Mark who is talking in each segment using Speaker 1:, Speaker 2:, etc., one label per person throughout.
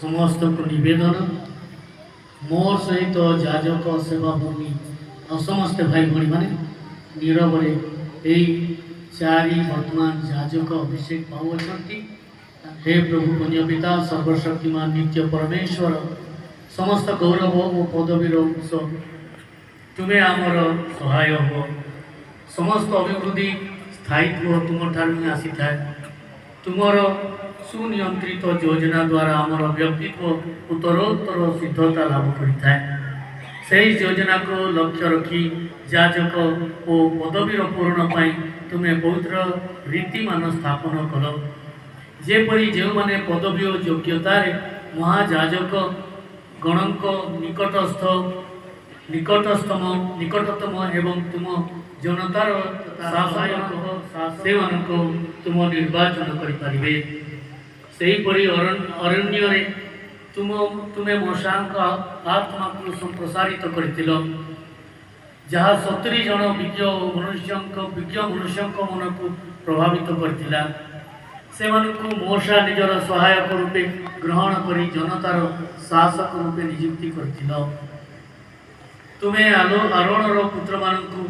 Speaker 1: समस्त को निवेदन मोर सहित जाजक सेवा भूमि और समस्त भाई भाई मैंने नीरव चारि वर्तमान जाजक अभिषेक पाऊँच। हे प्रभु पुण्य पिता सर्वशक्तिमान नित्य परमेश्वर समस्त गौरव और पदवीर अंश तुम्हें आमर सहाय हो। समस्त अभिवृद्धि स्थायित्व तुम ठार ही आसी था। तुमर सुनियंत्रित योजना द्वारा आमर व्यक्तित्व उत्तरोत्तर सिद्धता लाभ करता है। सही योजना को लक्ष्य रखी जाजक और पदवीर पूरण पाई तुम्हें पवित्र रीतिमान स्थापन कल। जेपरी जो माने पदवी और योग्यतार महाजाजक गणक निकटतम एवं तुम जनतार सहायक से तुम निर्वाचन करें। सेहीपरि अरण्य तुम्हें मशा आत्मा को संप्रसारित कर जहाँ 70 जन विज्ञ मनुष्य मन को प्रभावित करथिला। से मोशा निजर सहायक रूपे ग्रहण करी जनतार शासक रूपे नियुक्ति कर। तुम्हें आरोहर पुत्र मानू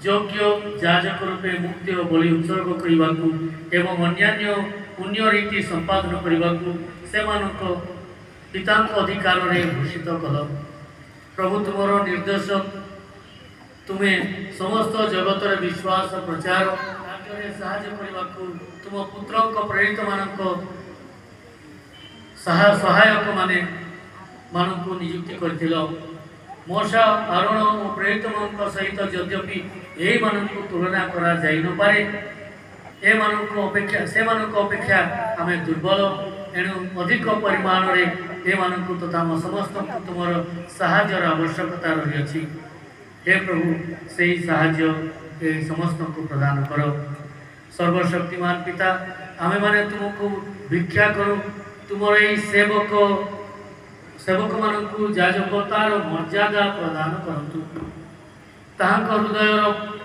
Speaker 1: योग्य जाजक रूपे मुक्ति और बलि उत्सर्ग करने एवं अन्य पुण्य रीति संपादन करने से पिता अधिकार घोषित कल। प्रभु तुमर निर्देश तुम्हें समस्त जगतर विश्वास प्रचार साहाय्य करने तुम पुत्र प्रेरित मानक सहायक मानू नियुक्ति कर। मोशा आरोहण और प्रेरित मान सहित यद्यपि यही मानू तुलना करा जाई न पारे अपेक्षा आम दुर्बल एणु अधिक परिमाण में तथा समस्त तुम साहाय्यर आवश्यकता रही। हे प्रभु से साहाय्य समस्त को प्रदान कर। सर्वशक्तिमान पिता आमे माने तुमको भिक्षा करूँ तुम सेवक मानू जाजकतार मर्यादा प्रदान करतु हृदय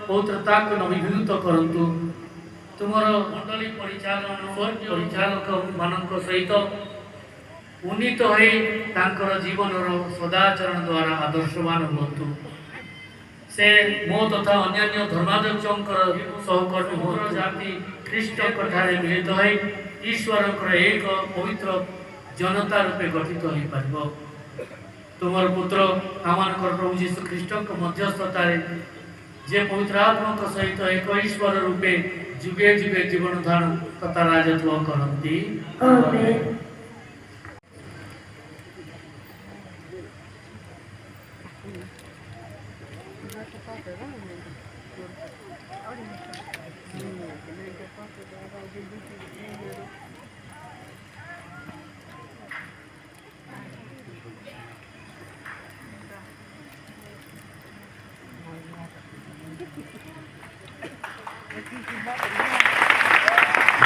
Speaker 1: पवित्रता को नवीभूत करतु। तुमर मंडली परिचालक मानक सहित उन्नीत हो जीवन सदाचरण द्वारा आदर्शवान हूँ। से मो तथा अन्य धर्माध्यक्षर सहकर्मी मोर जाति ख्रीष्ट ठारे मिलित हो ईश्वर एक पवित्र जनता रूपे गठित हो पार। तुमर पुत्र आम प्रभु जीशु ख्रीष्ट मध्यस्थता जे पवित्र आत्मा सहित एक ईश्वर रूपे जुगे जुगे जीवन धारण तथा राजत्व करती।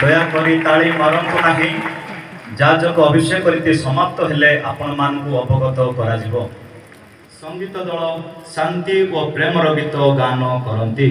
Speaker 2: दयाकरी ताली मारंतु नाही। जाजक अभिषेक रीति समाप्त हेले आपण मानकु अवगत कराजिवो। संगीत दल शांति और प्रेमर गीत गान करती।